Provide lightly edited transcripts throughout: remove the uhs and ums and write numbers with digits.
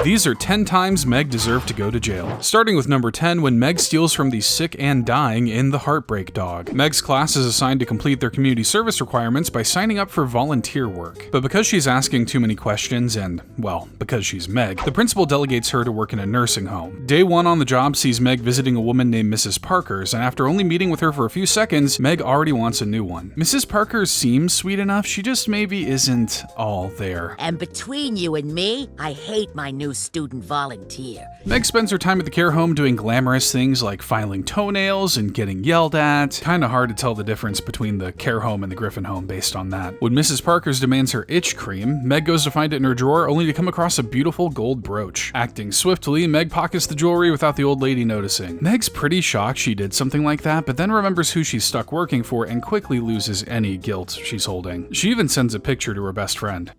These are 10 times Meg deserved to go to jail. Starting with number 10, when Meg steals from the sick and dying in the Heartbreak Dog. Meg's class is assigned to complete their community service requirements by signing up for volunteer work. But because she's asking too many questions and, well, because she's Meg, the principal delegates her to work in a nursing home. Day 1 on the job sees Meg visiting a woman named Mrs. Parker's, and after only meeting with her for a few seconds, Meg already wants a new one. Mrs. Parker seems sweet enough, she just maybe isn't all there. And between you and me, I hate my new student volunteer. Meg spends her time at the care home doing glamorous things like filing toenails and getting yelled at. Kinda hard to tell the difference between the care home and the Griffin home based on that. When Mrs. Parker's demands her itch cream, Meg goes to find it in her drawer only to come across a beautiful gold brooch. Acting swiftly, Meg pockets the jewelry without the old lady noticing. Meg's pretty shocked she did something like that, but then remembers who she's stuck working for and quickly loses any guilt she's holding. She even sends a picture to her best friend.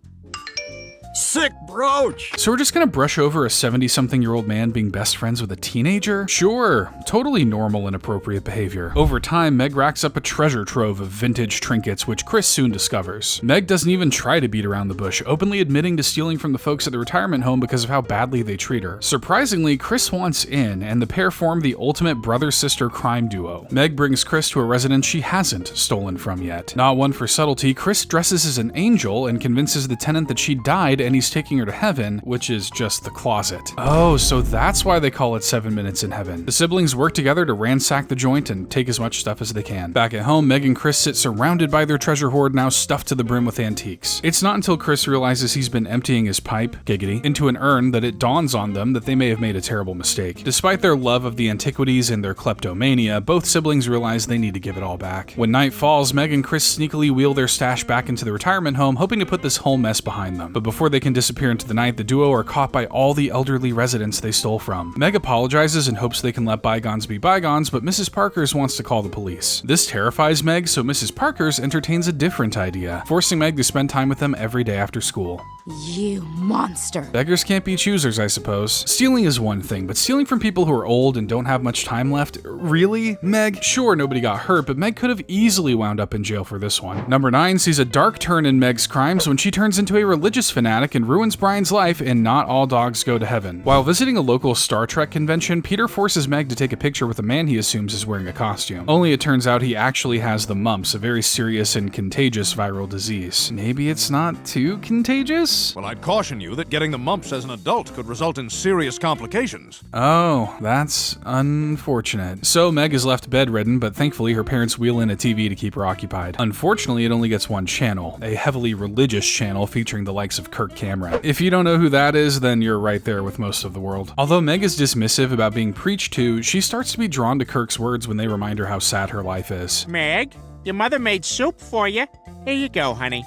Sick brooch! So we're just gonna brush over a 70-something-year-old man being best friends with a teenager? Sure, totally normal and appropriate behavior. Over time, Meg racks up a treasure trove of vintage trinkets, which Chris soon discovers. Meg doesn't even try to beat around the bush, openly admitting to stealing from the folks at the retirement home because of how badly they treat her. Surprisingly, Chris wants in, and the pair form the ultimate brother-sister crime duo. Meg brings Chris to a residence she hasn't stolen from yet. Not one for subtlety, Chris dresses as an angel and convinces the tenant that she died and he's taking her to heaven, which is just the closet. Oh, so that's why they call it 7 Minutes in Heaven. The siblings work together to ransack the joint and take as much stuff as they can. Back at home, Meg and Chris sit surrounded by their treasure hoard, now stuffed to the brim with antiques. It's not until Chris realizes he's been emptying his pipe, giggity, into an urn that it dawns on them that they may have made a terrible mistake. Despite their love of the antiquities and their kleptomania, both siblings realize they need to give it all back. When night falls, Meg and Chris sneakily wheel their stash back into the retirement home, hoping to put this whole mess behind them. But before they can disappear into the night, the duo are caught by all the elderly residents they stole from. Meg apologizes and hopes they can let bygones be bygones, but Mrs. Parker's wants to call the police. This terrifies Meg, so Mrs. Parker's entertains a different idea, forcing Meg to spend time with them every day after school. You monster. Beggars can't be choosers, I suppose. Stealing is one thing, but stealing from people who are old and don't have much time left? Really? Meg? Sure, nobody got hurt, but Meg could have easily wound up in jail for this one. Number 9 sees a dark turn in Meg's crimes when she turns into a religious fanatic and ruins Brian's life in Not All Dogs Go to Heaven. While visiting a local Star Trek convention, Peter forces Meg to take a picture with a man he assumes is wearing a costume. Only it turns out he actually has the mumps, a very serious and contagious viral disease. Maybe it's not too contagious? Well, I'd caution you that getting the mumps as an adult could result in serious complications. Oh, that's unfortunate. So Meg is left bedridden, but thankfully her parents wheel in a TV to keep her occupied. Unfortunately, it only gets one channel, a heavily religious channel featuring the likes of Kirk Cameron. If you don't know who that is, then you're right there with most of the world. Although Meg is dismissive about being preached to, she starts to be drawn to Kirk's words when they remind her how sad her life is. Meg, your mother made soup for you. Here you go, honey.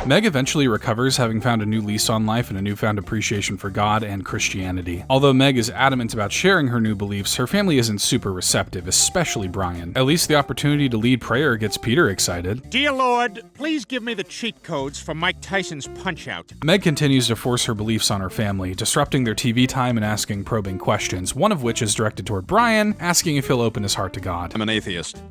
Meg eventually recovers, having found a new lease on life and a newfound appreciation for God and Christianity. Although Meg is adamant about sharing her new beliefs, her family isn't super receptive, especially Brian. At least the opportunity to lead prayer gets Peter excited. Dear Lord, please give me the cheat codes for Mike Tyson's Punch-Out. Meg continues to force her beliefs on her family, disrupting their TV time and asking probing questions, one of which is directed toward Brian, asking if he'll open his heart to God. I'm an atheist.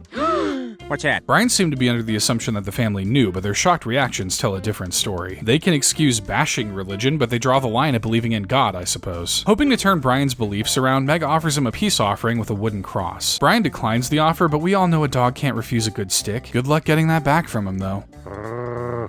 What's that? Brian seemed to be under the assumption that the family knew, but their shocked reactions tell a different story. They can excuse bashing religion, but they draw the line at believing in God, I suppose. Hoping to turn Brian's beliefs around, Meg offers him a peace offering with a wooden cross. Brian declines the offer, but we all know a dog can't refuse a good stick. Good luck getting that back from him, though.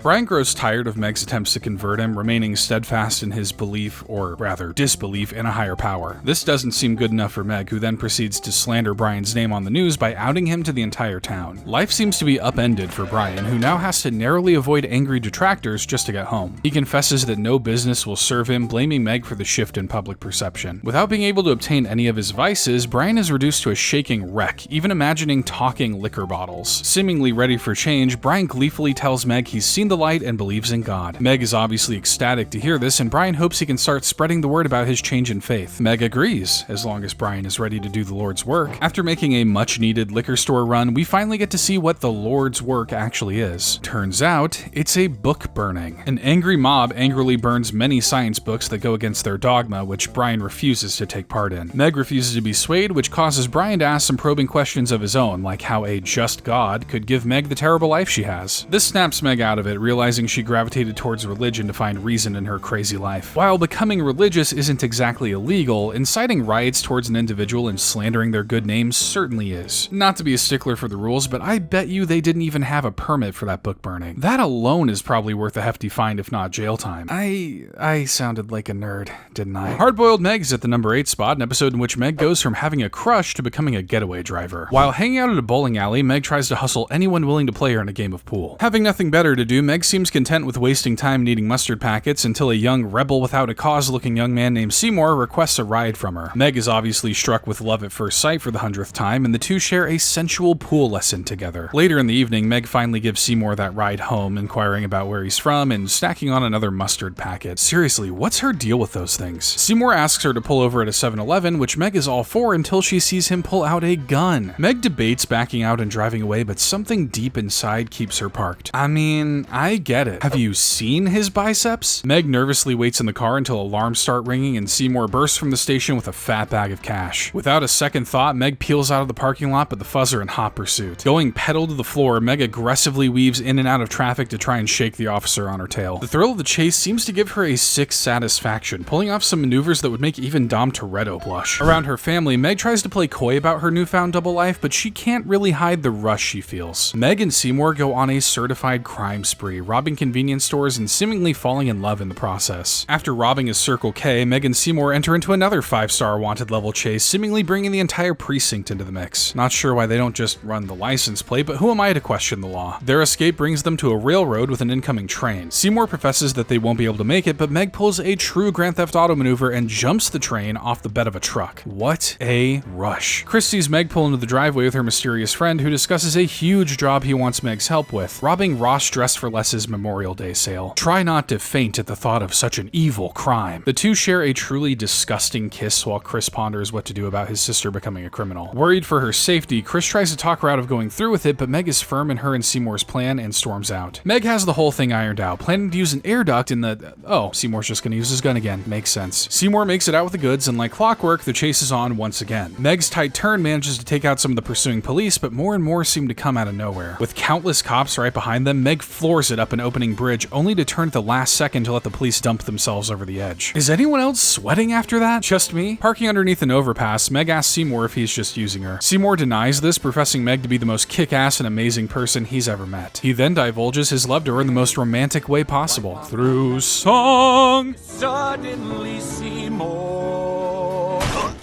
Brian grows tired of Meg's attempts to convert him, remaining steadfast in his belief, or rather disbelief, in a higher power. This doesn't seem good enough for Meg, who then proceeds to slander Brian's name on the news by outing him to the entire town. Life seems to be upended for Brian, who now has to narrowly avoid angry detractors just to get home. He confesses that no business will serve him, blaming Meg for the shift in public perception. Without being able to obtain any of his vices, Brian is reduced to a shaking wreck, even imagining talking liquor bottles. Seemingly ready for change, Brian gleefully tells Meg he's seen the light and believes in God. Meg is obviously ecstatic to hear this, and Brian hopes he can start spreading the word about his change in faith. Meg agrees, as long as Brian is ready to do the Lord's work. After making a much-needed liquor store run, we finally get to see what the Lord's work actually is. Turns out, it's a book burning. An angry mob angrily burns many science books that go against their dogma, which Brian refuses to take part in. Meg refuses to be swayed, which causes Brian to ask some probing questions of his own, like how a just God could give Meg the terrible life she has. This snaps Meg out of it, realizing she gravitated towards religion to find reason in her crazy life. While becoming religious isn't exactly illegal, inciting riots towards an individual and slandering their good name certainly is. Not to be a stickler for the rules, but I bet you they didn't even have a permit for that book burning. That alone is probably worth a hefty fine, if not jail time. I sounded like a nerd, didn't I? Hard-Boiled Meg's at the number 8 spot, an episode in which Meg goes from having a crush to becoming a getaway driver. While hanging out at a bowling alley, Meg tries to hustle anyone willing to play her in a game of pool. Having nothing better to do, Meg seems content with wasting time eating mustard packets until a young rebel without a cause looking young man named Seymour requests a ride from her. Meg is obviously struck with love at first sight for the 100th time, and the two share a sensual pool lesson together. Later in the evening, Meg finally gives Seymour that ride home, inquiring about where he's from and snacking on another mustard packet. Seriously, what's her deal with those things? Seymour asks her to pull over at a 7-Eleven, which Meg is all for until she sees him pull out a gun. Meg debates backing out and driving away, but something deep inside keeps her parked. I mean, I get it. Have you seen his biceps? Meg nervously waits in the car until alarms start ringing and Seymour bursts from the station with a fat bag of cash. Without a second thought, Meg peels out of the parking lot, but the fuzz are in hot pursuit. Going pedal to the floor, Meg aggressively weaves in and out of traffic to try and shake the officer on her tail. The thrill of the chase seems to give her a sick satisfaction, pulling off some maneuvers that would make even Dom Toretto blush. Around her family, Meg tries to play coy about her newfound double life, but she can't really hide the rush she feels. Meg and Seymour go on a certified crime spree, robbing convenience stores and seemingly falling in love in the process. After robbing a Circle K, Meg and Seymour enter into another 5-star wanted level chase, seemingly bringing the entire precinct into the mix. Not sure why they don't just run the license plate, but who am I to question the law? Their escape brings them to a railroad with an incoming train. Seymour professes that they won't be able to make it, but Meg pulls a true Grand Theft Auto maneuver and jumps the train off the bed of a truck. What a rush. Chris sees Meg pull into the driveway with her mysterious friend, who discusses a huge job he wants Meg's help with, robbing Ross Dress for Less's Memorial Day sale. Try not to faint at the thought of such an evil crime. The two share a truly disgusting kiss while Chris ponders what to do about his sister becoming a criminal. Worried for her safety, Chris tries to talk her out of going through with it, but Meg is firm in her and Seymour's plan and storms out. Meg has the whole thing ironed out, planning to use an air duct in the... Oh, Seymour's just gonna use his gun again. Makes sense. Seymour makes it out with the goods, and like clockwork, the chase is on once again. Meg's tight turn manages to take out some of the pursuing police, but more and more seem to come out of nowhere. With countless cops right behind them, Meg floors it up an opening bridge, only to turn at the last second to let the police dump themselves over the edge. Is anyone else sweating after that? Just me? Parking underneath an overpass, Meg asks Seymour if he's just using her. Seymour denies this, professing Meg to be the most kick-ass and amazing person he's ever met. He then divulges his love to her in the most romantic way possible, through song. Suddenly Seymour.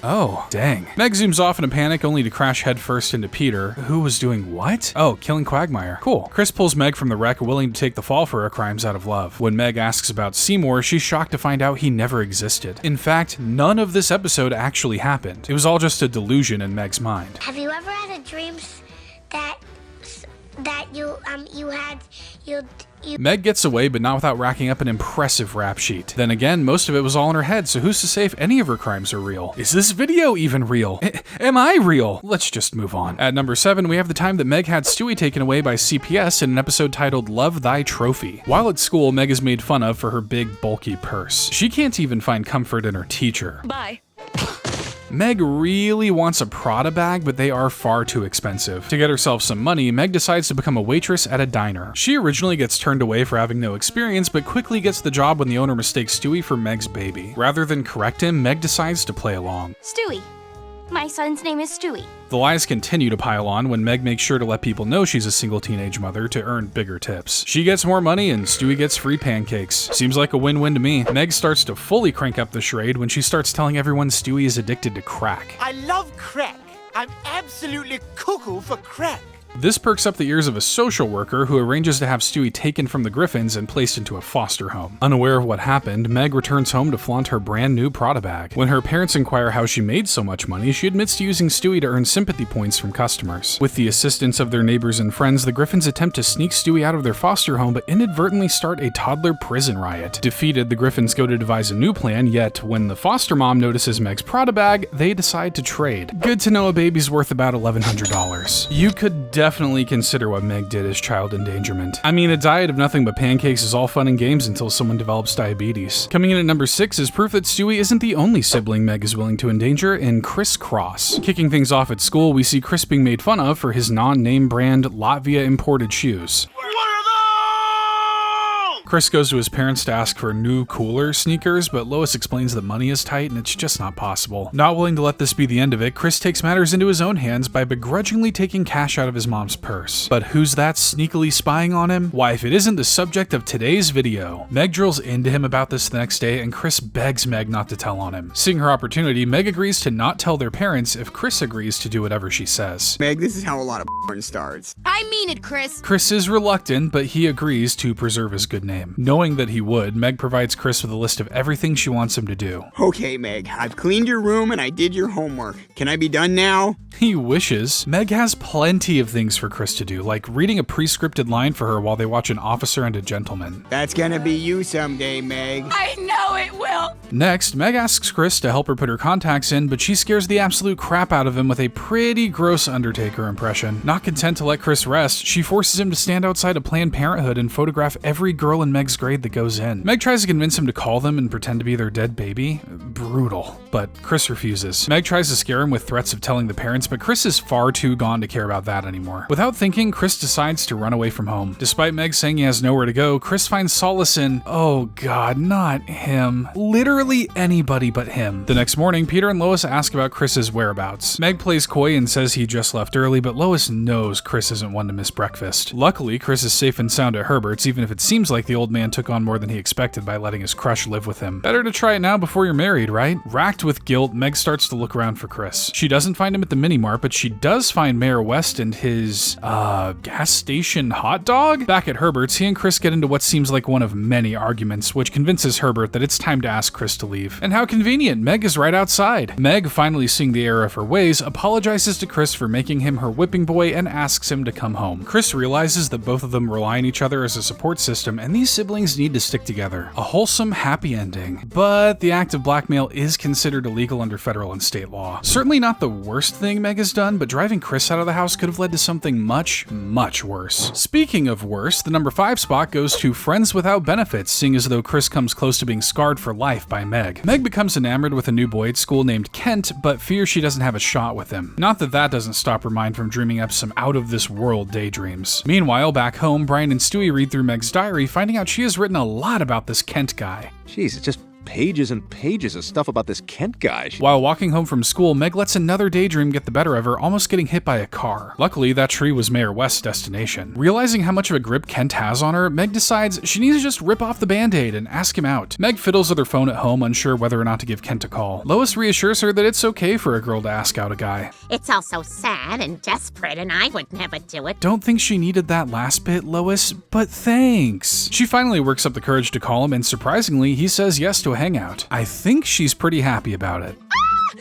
Oh, dang. Meg zooms off in a panic, only to crash headfirst into Peter, who was doing what? Oh, killing Quagmire. Cool. Chris pulls Meg from the wreck, willing to take the fall for her crimes out of love. When Meg asks about Seymour, she's shocked to find out he never existed. In fact, none of this episode actually happened. It was all just a delusion in Meg's mind. Have you ever had a dream that Meg gets away, but not without racking up an impressive rap sheet. Then again, most of it was all in her head, so who's to say if any of her crimes are real? Is this video even real? Am I real? Let's just move on. At number 7, we have the time that Meg had Stewie taken away by CPS in an episode titled Love Thy Trophy. While at school, Meg is made fun of for her big, bulky purse. She can't even find comfort in her teacher. Bye. Meg really wants a Prada bag, but they are far too expensive. To get herself some money, Meg decides to become a waitress at a diner. She originally gets turned away for having no experience, but quickly gets the job when the owner mistakes Stewie for Meg's baby. Rather than correct him, Meg decides to play along. Stewie. My son's name is Stewie. The lies continue to pile on when Meg makes sure to let people know she's a single teenage mother to earn bigger tips. She gets more money and Stewie gets free pancakes. Seems like a win-win to me. Meg starts to fully crank up the charade when she starts telling everyone Stewie is addicted to crack. I love crack. I'm absolutely cuckoo for crack. This perks up the ears of a social worker who arranges to have Stewie taken from the Griffins and placed into a foster home. Unaware of what happened, Meg returns home to flaunt her brand new Prada bag. When her parents inquire how she made so much money, she admits to using Stewie to earn sympathy points from customers. With the assistance of their neighbors and friends, the Griffins attempt to sneak Stewie out of their foster home but inadvertently start a toddler prison riot. Defeated, the Griffins go to devise a new plan, yet when the foster mom notices Meg's Prada bag, they decide to trade. Good to know a baby's worth about $1,100. You could definitely consider what Meg did as child endangerment. I mean, a diet of nothing but pancakes is all fun and games until someone develops diabetes. Coming in at number 6 is proof that Stewie isn't the only sibling Meg is willing to endanger in Chris Cross. Kicking things off at school, we see Chris being made fun of for his non-name brand Latvia imported shoes. Chris goes to his parents to ask for new, cooler sneakers, but Lois explains that money is tight and it's just not possible. Not willing to let this be the end of it, Chris takes matters into his own hands by begrudgingly taking cash out of his mom's purse. But who's that sneakily spying on him? Why, if it isn't the subject of today's video. Meg drills into him about this the next day, and Chris begs Meg not to tell on him. Seeing her opportunity, Meg agrees to not tell their parents if Chris agrees to do whatever she says. Meg, this is how a lot of porn starts. I mean it, Chris. Chris is reluctant, but he agrees to preserve his good name. Knowing that he would, Meg provides Chris with a list of everything she wants him to do. Okay, Meg, I've cleaned your room and I did your homework. Can I be done now? He wishes. Meg has plenty of things for Chris to do, like reading a pre-scripted line for her while they watch An Officer and a Gentleman. That's gonna be you someday, Meg. I know it will. Next, Meg asks Chris to help her put her contacts in, but she scares the absolute crap out of him with a pretty gross Undertaker impression. Not content to let Chris rest, she forces him to stand outside of Planned Parenthood and photograph every girl in Meg's grade that goes in. Meg tries to convince him to call them and pretend to be their dead baby. Brutal. But Chris refuses. Meg tries to scare him with threats of telling the parents, but Chris is far too gone to care about that anymore. Without thinking, Chris decides to run away from home. Despite Meg saying he has nowhere to go, Chris finds solace in, oh god, not him. Literally anybody but him. The next morning, Peter and Lois ask about Chris's whereabouts. Meg plays coy and says he just left early, but Lois knows Chris isn't one to miss breakfast. Luckily, Chris is safe and sound at Herbert's, even if it seems like the old man took on more than he expected by letting his crush live with him. Better to try it now before you're married, right? Racked with guilt, Meg starts to look around for Chris. She doesn't find him at the mini-mart, but she does find Mayor West and his, gas station hot dog? Back at Herbert's, he and Chris get into what seems like one of many arguments, which convinces Herbert that it's time to ask Chris to leave. And how convenient, Meg is right outside. Meg, finally seeing the error of her ways, apologizes to Chris for making him her whipping boy and asks him to come home. Chris realizes that both of them rely on each other as a support system, and these siblings need to stick together. A wholesome, happy ending. But the act of blackmail is considered illegal under federal and state law. Certainly not the worst thing Meg has done, but driving Chris out of the house could have led to something much, much worse. Speaking of worse, the number 5 spot goes to Friends Without Benefits, seeing as though Chris comes close to being scarred for life by Meg. Meg becomes enamored with a new boy at school named Kent, but fears she doesn't have a shot with him. Not that that doesn't stop her mind from dreaming up some out-of-this-world daydreams. Meanwhile, back home, Brian and Stewie read through Meg's diary, finding out she has written a lot about this Kent guy. Jeez, it's just pages and pages of stuff about this Kent guy. While walking home from school, Meg lets another daydream get the better of her, almost getting hit by a car. Luckily, that tree was Mayor West's destination. Realizing how much of a grip Kent has on her, Meg decides she needs to just rip off the band-aid and ask him out. Meg fiddles with her phone at home, unsure whether or not to give Kent a call. Lois reassures her that it's okay for a girl to ask out a guy. It's all so sad and desperate, and I would never do it. Don't think she needed that last bit, Lois, but thanks. She finally works up the courage to call him, and surprisingly, he says yes to a hangout. I think she's pretty happy about it.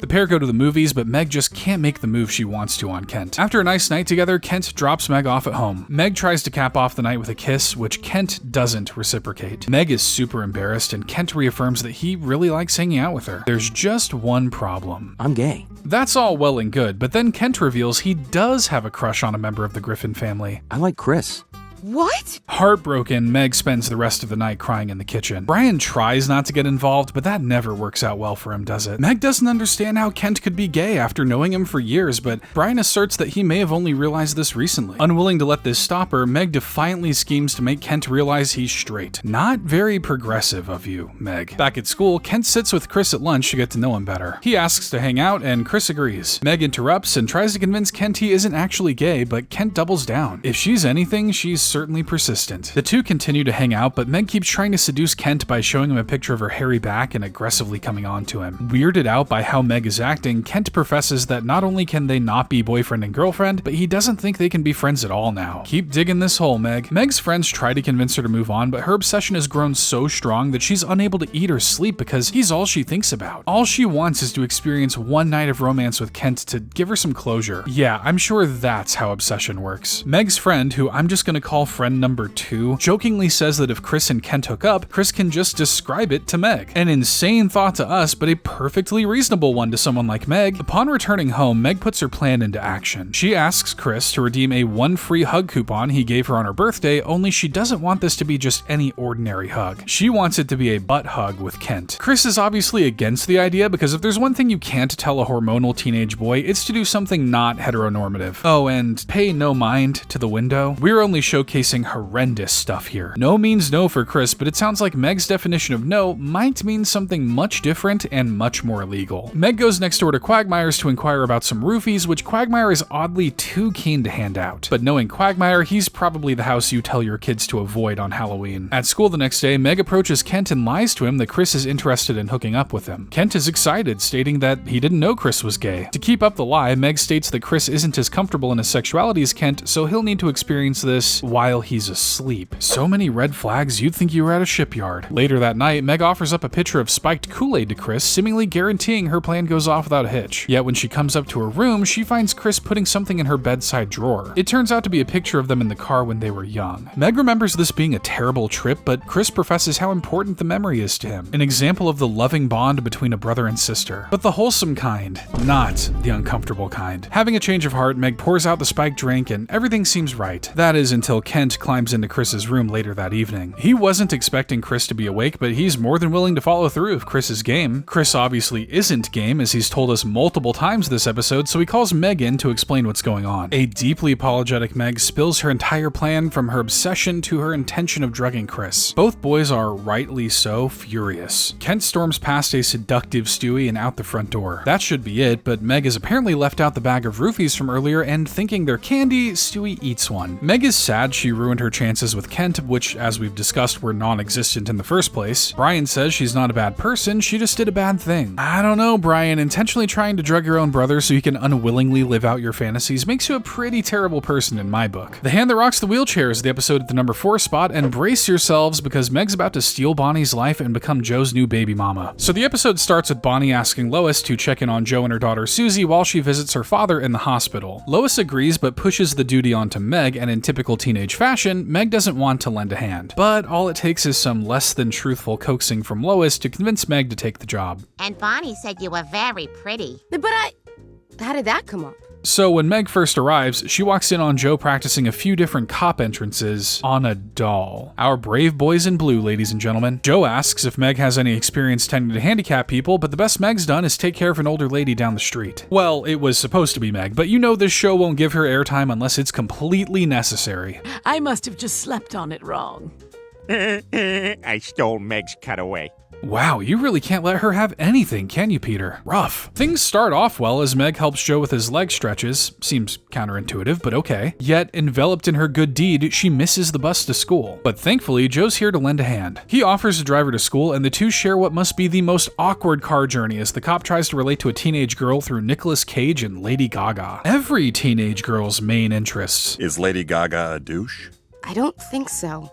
The pair go to the movies, but Meg just can't make the move she wants to on Kent. After a nice night together, Kent drops Meg off at home. Meg tries to cap off the night with a kiss, which Kent doesn't reciprocate. Meg is super embarrassed, and Kent reaffirms that he really likes hanging out with her. There's just one problem. I'm gay. That's all well and good, but then Kent reveals he does have a crush on a member of the Griffin family. I like Chris. What? Heartbroken, Meg spends the rest of the night crying in the kitchen. Brian tries not to get involved, but that never works out well for him, does it? Meg doesn't understand how Kent could be gay after knowing him for years, but Brian asserts that he may have only realized this recently. Unwilling to let this stop her, Meg defiantly schemes to make Kent realize he's straight. Not very progressive of you, Meg. Back at school, Kent sits with Chris at lunch to get to know him better. He asks to hang out, and Chris agrees. Meg interrupts and tries to convince Kent he isn't actually gay, but Kent doubles down. If she's anything, she's certainly persistent. The two continue to hang out, but Meg keeps trying to seduce Kent by showing him a picture of her hairy back and aggressively coming on to him. Weirded out by how Meg is acting, Kent professes that not only can they not be boyfriend and girlfriend, but he doesn't think they can be friends at all now. Keep digging this hole, Meg. Meg's friends try to convince her to move on, but her obsession has grown so strong that she's unable to eat or sleep because he's all she thinks about. All she wants is to experience one night of romance with Kent to give her some closure. Yeah, I'm sure that's how obsession works. Meg's friend, who I'm just gonna call friend number 2, jokingly says that if Chris and Kent hook up, Chris can just describe it to Meg. An insane thought to us, but a perfectly reasonable one to someone like Meg. Upon returning home, Meg puts her plan into action. She asks Chris to redeem a 1 free hug coupon he gave her on her birthday, only she doesn't want this to be just any ordinary hug. She wants it to be a butt hug with Kent. Chris is obviously against the idea because if there's one thing you can't tell a hormonal teenage boy, it's to do something not heteronormative. Oh, and pay no mind to the window. We're only showcasing showcasing horrendous stuff here. No means no for Chris, but it sounds like Meg's definition of no might mean something much different and much more illegal. Meg goes next door to Quagmire's to inquire about some roofies, which Quagmire is oddly too keen to hand out. But knowing Quagmire, he's probably the house you tell your kids to avoid on Halloween. At school the next day, Meg approaches Kent and lies to him that Chris is interested in hooking up with him. Kent is excited, stating that he didn't know Chris was gay. To keep up the lie, Meg states that Chris isn't as comfortable in his sexuality as Kent, so he'll need to experience this while he's asleep. So many red flags, you'd think you were at a shipyard. Later that night, Meg offers up a pitcher of spiked Kool-Aid to Chris, seemingly guaranteeing her plan goes off without a hitch. Yet when she comes up to her room, she finds Chris putting something in her bedside drawer. It turns out to be a picture of them in the car when they were young. Meg remembers this being a terrible trip, but Chris professes how important the memory is to him. An example of the loving bond between a brother and sister. But the wholesome kind, not the uncomfortable kind. Having a change of heart, Meg pours out the spiked drink and everything seems right. That is until Kent climbs into Chris's room later that evening. He wasn't expecting Chris to be awake, but he's more than willing to follow through if Chris is game. Chris obviously isn't game, as he's told us multiple times this episode, so he calls Meg in to explain what's going on. A deeply apologetic Meg spills her entire plan, from her obsession to her intention of drugging Chris. Both boys are, rightly so, furious. Kent storms past a seductive Stewie and out the front door. That should be it, but Meg has apparently left out the bag of roofies from earlier, and thinking they're candy, Stewie eats one. Meg is sad she ruined her chances with Kent, which, as we've discussed, were non-existent in the first place. Brian says she's not a bad person, she just did a bad thing. I don't know, Brian. Intentionally trying to drug your own brother so you can unwillingly live out your fantasies makes you a pretty terrible person in my book. The Hand That Rocks the Wheelchair is the episode at the number 4 spot, and brace yourselves because Meg's about to steal Bonnie's life and become Joe's new baby mama. So the episode starts with Bonnie asking Lois to check in on Joe and her daughter Susie while she visits her father in the hospital. Lois agrees but pushes the duty onto Meg, and in typical teenage fashion, Meg doesn't want to lend a hand. But all it takes is some less than truthful coaxing from Lois to convince Meg to take the job. And Bonnie said you were very pretty. But how did that come up? So when Meg first arrives, she walks in on Joe practicing a few different cop entrances on a doll. Our brave boys in blue, ladies and gentlemen. Joe asks if Meg has any experience tending to handicapped people, but the best Meg's done is take care of an older lady down the street. Well, it was supposed to be Meg, but you know this show won't give her airtime unless it's completely necessary. I must have just slept on it wrong. I stole Meg's cutaway. Wow, you really can't let her have anything, can you, Peter? Rough. Things start off well as Meg helps Joe with his leg stretches. Seems counterintuitive, but okay. Yet, enveloped in her good deed, she misses the bus to school. But thankfully, Joe's here to lend a hand. He offers to drive her to school, and the two share what must be the most awkward car journey as the cop tries to relate to a teenage girl through Nicolas Cage and Lady Gaga. Every teenage girl's main interests. Is Lady Gaga a douche? I don't think so.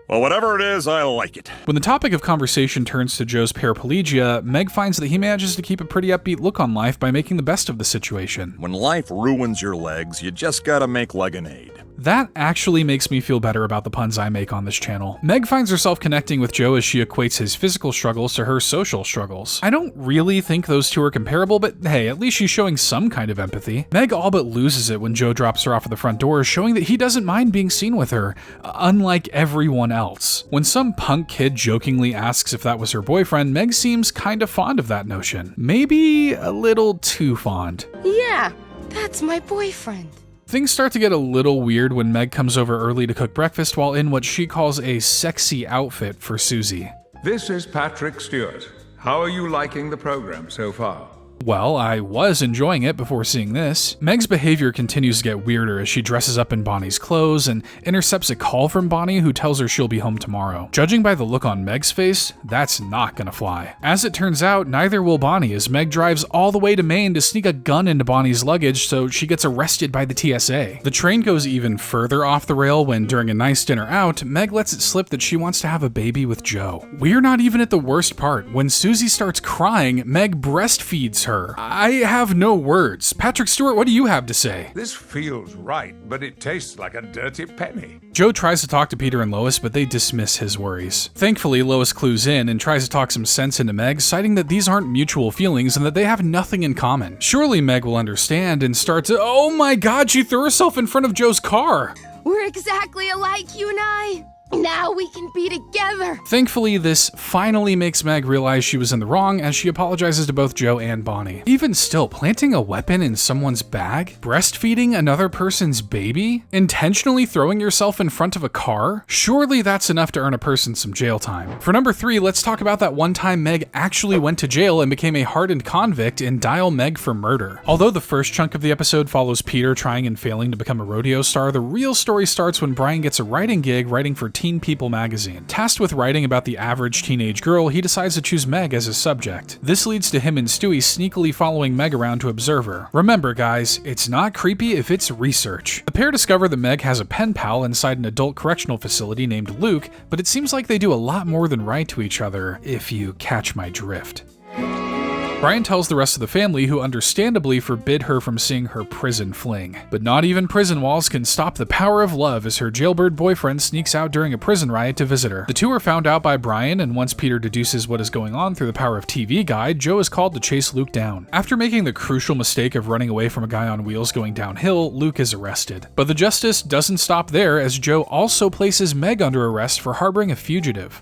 Well, whatever it is, I like it. When the topic of conversation turns to Joe's paraplegia, Meg finds that he manages to keep a pretty upbeat look on life by making the best of the situation. When life ruins your legs, you just gotta make lemonade. That actually makes me feel better about the puns I make on this channel. Meg finds herself connecting with Joe as she equates his physical struggles to her social struggles. I don't really think those two are comparable, but hey, at least she's showing some kind of empathy. Meg all but loses it when Joe drops her off at the front door, showing that he doesn't mind being seen with her, unlike everyone else. When some punk kid jokingly asks if that was her boyfriend, Meg seems kind of fond of that notion. Maybe a little too fond. Yeah, that's my boyfriend. Things start to get a little weird when Meg comes over early to cook breakfast while in what she calls a sexy outfit for Susie. This is Patrick Stewart. How are you liking the program so far? Well, I was enjoying it before seeing this. Meg's behavior continues to get weirder as she dresses up in Bonnie's clothes and intercepts a call from Bonnie who tells her she'll be home tomorrow. Judging by the look on Meg's face, that's not gonna fly. As it turns out, neither will Bonnie as Meg drives all the way to Maine to sneak a gun into Bonnie's luggage so she gets arrested by the TSA. The train goes even further off the rail when, during a nice dinner out, Meg lets it slip that she wants to have a baby with Joe. We're not even at the worst part. When Susie starts crying, Meg breastfeeds her. I have no words. Patrick Stewart, what do you have to say? This feels right, but it tastes like a dirty penny. Joe tries to talk to Peter and Lois, but they dismiss his worries. Thankfully, Lois clues in and tries to talk some sense into Meg, citing that these aren't mutual feelings and that they have nothing in common. Surely Meg will understand and start to, oh my god, she threw herself in front of Joe's car. We're exactly alike, you and I. Now we can be together. Thankfully, this finally makes Meg realize she was in the wrong as she apologizes to both Joe and Bonnie. Even still, planting a weapon in someone's bag? Breastfeeding another person's baby? Intentionally throwing yourself in front of a car? Surely that's enough to earn a person some jail time. For number 3, let's talk about that one time Meg actually went to jail and became a hardened convict in Dial Meg for Murder. Although the first chunk of the episode follows Peter trying and failing to become a rodeo star, the real story starts when Brian gets a writing gig writing for Teen People magazine. Tasked with writing about the average teenage girl, he decides to choose Meg as his subject. This leads to him and Stewie sneakily following Meg around to observe her. Remember guys, it's not creepy if it's research. The pair discover that Meg has a pen pal inside an adult correctional facility named Luke, but it seems like they do a lot more than write to each other, if you catch my drift. Brian tells the rest of the family, who understandably forbid her from seeing her prison fling. But not even prison walls can stop the power of love as her jailbird boyfriend sneaks out during a prison riot to visit her. The two are found out by Brian, and once Peter deduces what is going on through the Power of TV guide, Joe is called to chase Luke down. After making the crucial mistake of running away from a guy on wheels going downhill, Luke is arrested. But the justice doesn't stop there, as Joe also places Meg under arrest for harboring a fugitive.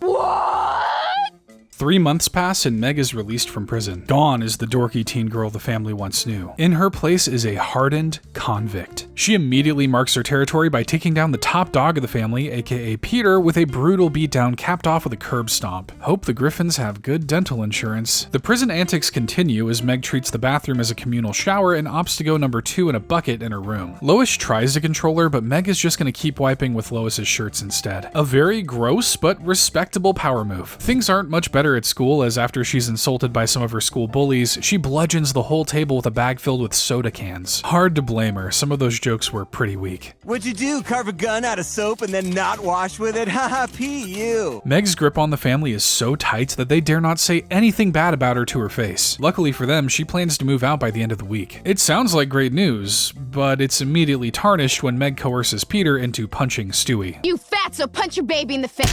3 months pass and Meg is released from prison. Gone is the dorky teen girl the family once knew. In her place is a hardened convict. She immediately marks her territory by taking down the top dog of the family, aka Peter, with a brutal beatdown capped off with a curb stomp. Hope the Griffins have good dental insurance. The prison antics continue as Meg treats the bathroom as a communal shower and opts to go number 2 in a bucket in her room. Lois tries to control her, but Meg is just going to keep wiping with Lois's shirts instead. A very gross but respectable power move. Things aren't much better at school, as after she's insulted by some of her school bullies, she bludgeons the whole table with a bag filled with soda cans. Hard to blame her, some of those jokes were pretty weak. What'd you do, carve a gun out of soap and then not wash with it? Haha, you. Meg's grip on the family is so tight that they dare not say anything bad about her to her face. Luckily for them, she plans to move out by the end of the week. It sounds like great news, but it's immediately tarnished when Meg coerces Peter into punching Stewie. You fatso, punch your baby in the face.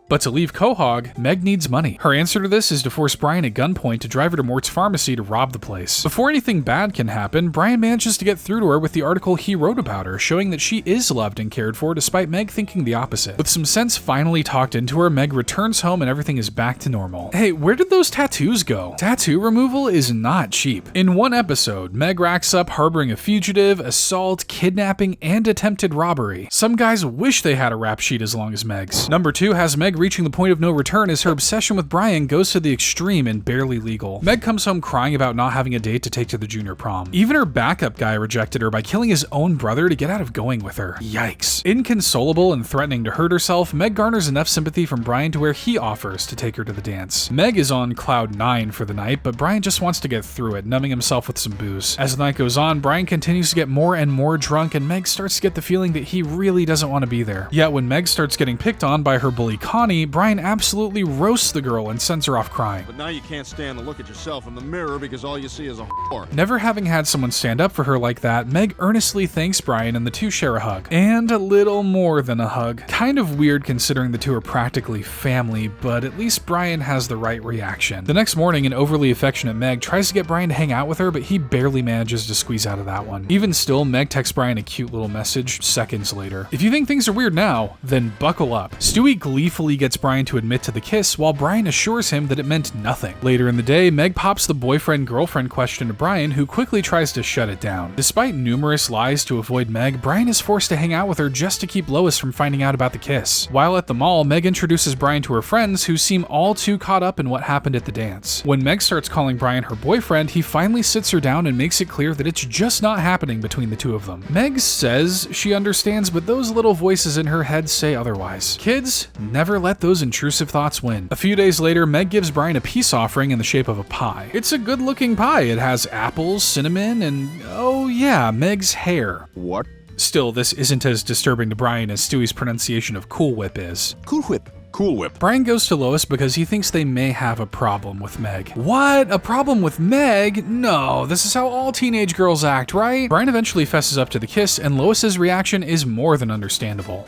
But to leave Quahog, Meg needs money. Her answer to this is to force Brian at gunpoint to drive her to Mort's pharmacy to rob the place. Before anything bad can happen, Brian manages to get through to her with the article he wrote about her, showing that she is loved and cared for despite Meg thinking the opposite. With some sense finally talked into her, Meg returns home and everything is back to normal. Hey, where did those tattoos go? Tattoo removal is not cheap. In one episode, Meg racks up harboring a fugitive, assault, kidnapping, and attempted robbery. Some guys wish they had a rap sheet as long as Meg's. Number 2 has Meg reaching the point of no return as her obsession with Brian goes to the extreme and barely legal. Meg comes home crying about not having a date to take to the junior prom. Even her backup guy rejected her by killing his own brother to get out of going with her. Yikes. Inconsolable and threatening to hurt herself, Meg garners enough sympathy from Brian to where he offers to take her to the dance. Meg is on cloud 9 for the night, but Brian just wants to get through it, numbing himself with some booze. As the night goes on, Brian continues to get more and more drunk, and Meg starts to get the feeling that he really doesn't want to be there. Yet when Meg starts getting picked on by her bully Connie, Brian absolutely roasts the girl and sends her off crying. But now you can't stand to look at yourself in the mirror because all you see is a whore. Never having had someone stand up for her like that, Meg earnestly thanks Brian and the two share a hug. And a little more than a hug. Kind of weird considering the two are practically family, but at least Brian has the right reaction. The next morning, an overly affectionate Meg tries to get Brian to hang out with her, but he barely manages to squeeze out of that one. Even still, Meg texts Brian a cute little message seconds later. If you think things are weird now, then buckle up. Stewie gleefully gets Brian to admit to the kiss while Brian assures him that it meant nothing. Later in the day, Meg pops the boyfriend-girlfriend question to Brian, who quickly tries to shut it down. Despite numerous lies to avoid Meg, Brian is forced to hang out with her just to keep Lois from finding out about the kiss. While at the mall, Meg introduces Brian to her friends, who seem all too caught up in what happened at the dance. When Meg starts calling Brian her boyfriend, he finally sits her down and makes it clear that it's just not happening between the two of them. Meg says she understands, but those little voices in her head say otherwise. Kids, never let those intrusive thoughts win. A few days later, Meg gives Brian a peace offering in the shape of a pie. It's a good looking pie. It has apples, cinnamon, and oh yeah, Meg's hair. What? Still, this isn't as disturbing to Brian as Stewie's pronunciation of Cool Whip is. Cool Whip. Cool Whip. Brian goes to Lois because he thinks they may have a problem with Meg. What? A problem with Meg? No, this is how all teenage girls act, right? Brian eventually fesses up to the kiss, and Lois's reaction is more than understandable.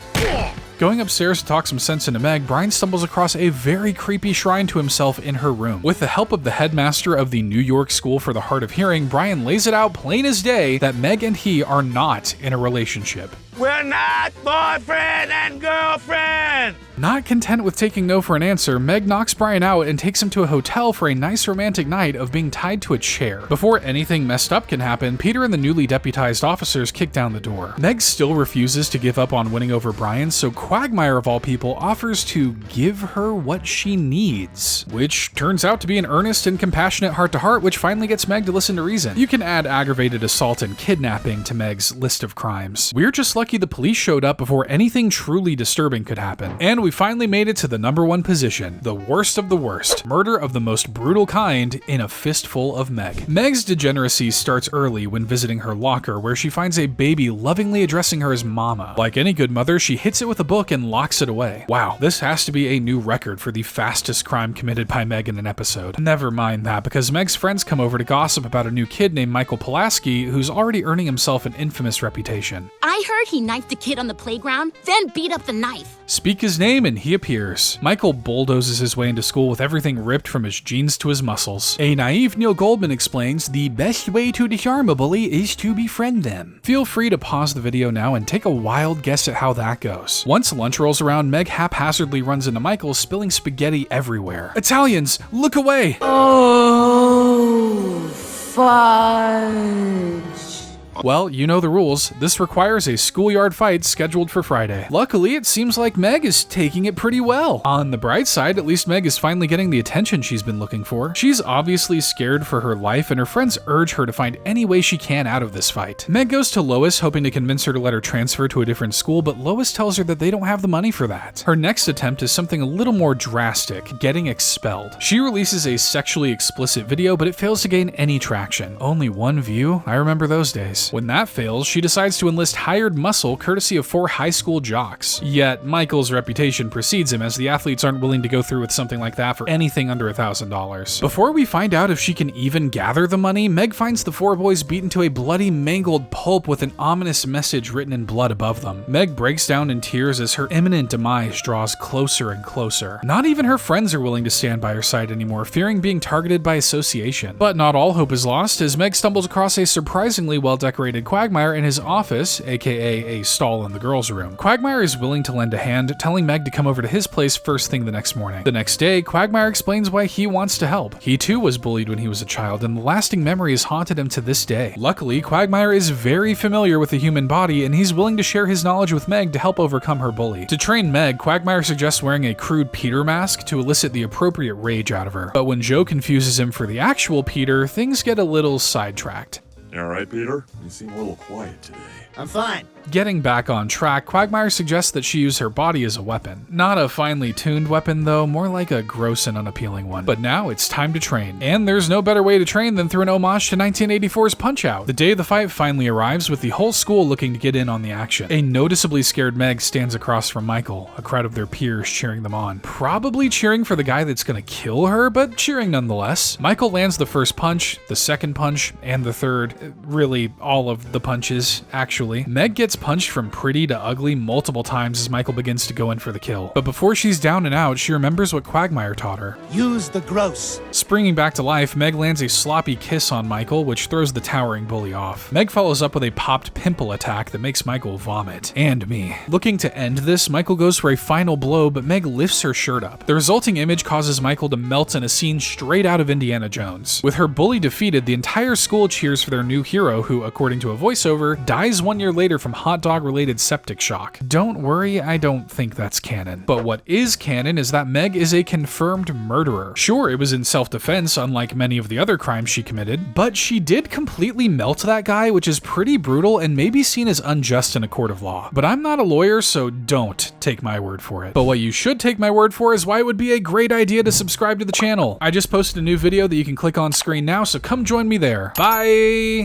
Going upstairs to talk some sense into Meg, Brian stumbles across a very creepy shrine to himself in her room. With the help of the headmaster of the New York School for the Hard of Hearing, Brian lays it out plain as day that Meg and he are not in a relationship. We're not boyfriend and girlfriend! Not content with taking no for an answer, Meg knocks Brian out and takes him to a hotel for a nice romantic night of being tied to a chair. Before anything messed up can happen, Peter and the newly deputized officers kick down the door. Meg still refuses to give up on winning over Brian, so Quagmire of all people offers to give her what she needs, which turns out to be an earnest and compassionate heart-to-heart, which finally gets Meg to listen to reason. You can add aggravated assault and kidnapping to Meg's list of crimes. We're just lucky the police showed up before anything truly disturbing could happen. And we finally made it to the #1 position, the worst of the worst, murder of the most brutal kind in A Fistful of Meg. Meg's degeneracy starts early when visiting her locker, where she finds a baby lovingly addressing her as mama. Like any good mother, she hits it with a book and locks it away. Wow, this has to be a new record for the fastest crime committed by Meg in an episode. Never mind that, because Meg's friends come over to gossip about a new kid named Michael Pulaski, who's already earning himself an infamous reputation. I heard he knifed a kid on the playground, then beat up the knife. Speak his name and he appears. Michael bulldozes his way into school with everything ripped from his jeans to his muscles. A naive Neil Goldman explains the best way to disarm a bully is to befriend them. Feel free to pause the video now and take a wild guess at how that goes. Once lunch rolls around, Meg haphazardly runs into Michael, spilling spaghetti everywhere. Italians, look away! Oh, fudge. Well, you know the rules. This requires a schoolyard fight scheduled for Friday. Luckily, it seems like Meg is taking it pretty well. On the bright side, at least Meg is finally getting the attention she's been looking for. She's obviously scared for her life, and her friends urge her to find any way she can out of this fight. Meg goes to Lois, hoping to convince her to let her transfer to a different school, but Lois tells her that they don't have the money for that. Her next attempt is something a little more drastic, getting expelled. She releases a sexually explicit video, but it fails to gain any traction. Only one view? I remember those days. When that fails, she decides to enlist hired muscle courtesy of 4 high school jocks. Yet, Michael's reputation precedes him, as the athletes aren't willing to go through with something like that for anything under $1,000. Before we find out if she can even gather the money, Meg finds the 4 boys beaten to a bloody, mangled pulp with an ominous message written in blood above them. Meg breaks down in tears as her imminent demise draws closer and closer. Not even her friends are willing to stand by her side anymore, fearing being targeted by association. But not all hope is lost, as Meg stumbles across a surprisingly well-decorated Quagmire in his office, aka a stall in the girls' room. Quagmire is willing to lend a hand, telling Meg to come over to his place first thing the next morning. The next day, Quagmire explains why he wants to help. He too was bullied when he was a child, and the lasting memory has haunted him to this day. Luckily, Quagmire is very familiar with the human body, and he's willing to share his knowledge with Meg to help overcome her bully. To train Meg, Quagmire suggests wearing a crude Peter mask to elicit the appropriate rage out of her. But when Joe confuses him for the actual Peter, things get a little sidetracked. You all right, Peter? You seem a little quiet today. I'm fine. Getting back on track, Quagmire suggests that she use her body as a weapon. Not a finely tuned weapon though, more like a gross and unappealing one. But now it's time to train. And there's no better way to train than through an homage to 1984's Punch-Out! The day the fight finally arrives, with the whole school looking to get in on the action. A noticeably scared Meg stands across from Michael, a crowd of their peers cheering them on. Probably cheering for the guy that's gonna kill her, but cheering nonetheless. Michael lands the first punch, the second punch, and the third. Really, all of the punches, actually. Meg gets punched from pretty to ugly multiple times as Michael begins to go in for the kill. But before she's down and out, she remembers what Quagmire taught her. Use the gross. Springing back to life, Meg lands a sloppy kiss on Michael, which throws the towering bully off. Meg follows up with a popped pimple attack that makes Michael vomit. And me. Looking to end this, Michael goes for a final blow, but Meg lifts her shirt up. The resulting image causes Michael to melt in a scene straight out of Indiana Jones. With her bully defeated, the entire school cheers for their new hero, who, according to a voiceover, dies 1 year later from hot dog-related septic shock. Don't worry, I don't think that's canon. But what is canon is that Meg is a confirmed murderer. Sure, it was in self-defense, unlike many of the other crimes she committed, but she did completely melt that guy, which is pretty brutal and may be seen as unjust in a court of law. But I'm not a lawyer, so don't take my word for it. But what you should take my word for is why it would be a great idea to subscribe to the channel. I just posted a new video that you can click on screen now, so come join me there. Bye!